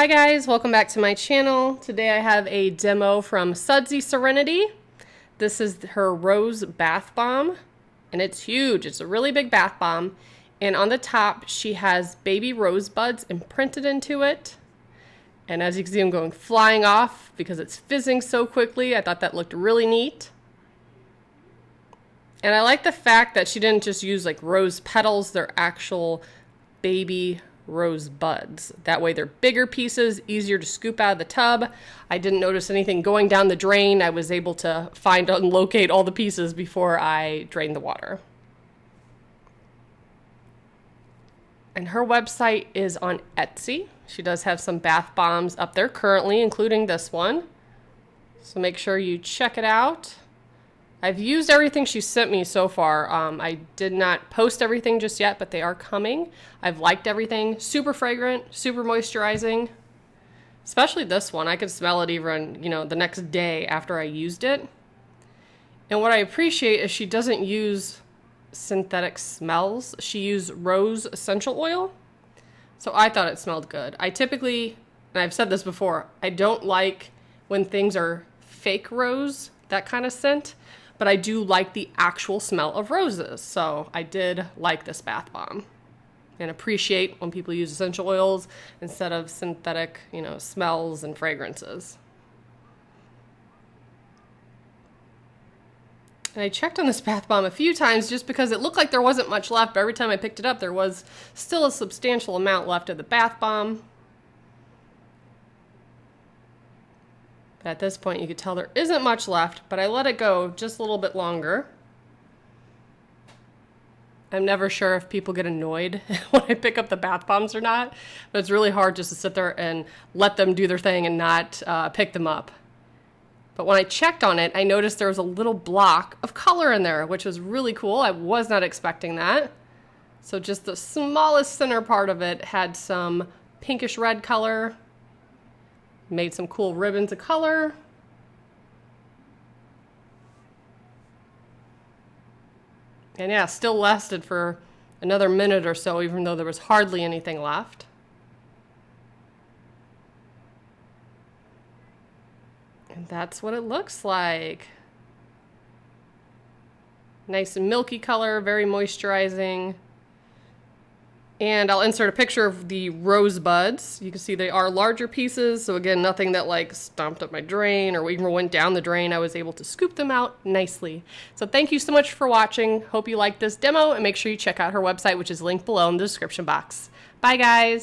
Hi guys, welcome back to my channel. Today I have a demo from SudsySerenity. This is her rose bath bomb and it's huge. It's a really big bath bomb, and on the top she has baby rosebuds imprinted into it. And as you can see, I'm going flying off because it's fizzing so quickly. I thought that looked really neat. And I like the fact that she didn't just use like rose petals, they're actual baby rose buds. That way they're bigger pieces, easier to scoop out of the tub. I didn't notice anything going down the drain. I was able to find and locate all the pieces before I drained the water. And her website is on Etsy. She does have some bath bombs up there currently, including this one. So make sure you check it out. I've used everything she sent me so far. I did not post everything just yet, but they are coming. I've liked everything. Super fragrant, super moisturizing. Especially this one. I could smell it even, the next day after I used it. And what I appreciate is she doesn't use synthetic smells. She used rose essential oil. So I thought it smelled good. I typically, and I've said this before, I don't like when things are fake rose, that kind of scent. But I do like the actual smell of roses. So I did like this bath bomb and appreciate when people use essential oils instead of synthetic, smells and fragrances. And I checked on this bath bomb a few times just because it looked like there wasn't much left, but every time I picked it up, there was still a substantial amount left of the bath bomb. But at this point, you could tell there isn't much left, but I let it go just a little bit longer. I'm never sure if people get annoyed when I pick up the bath bombs or not, but it's really hard just to sit there and let them do their thing and not pick them up. But when I checked on it, I noticed there was a little block of color in there, which was really cool. I was not expecting that. So just the smallest center part of it had some pinkish red color. Made some cool ribbons of color. And yeah, still lasted for another minute or so, even though there was hardly anything left. And that's what it looks like. Nice and milky color, very moisturizing. And I'll insert a picture of the rosebuds. You can see they are larger pieces. So again, nothing that like stomped up my drain or even went down the drain. I was able to scoop them out nicely. So thank you so much for watching. Hope you liked this demo, and make sure you check out her website, which is linked below in the description box. Bye guys.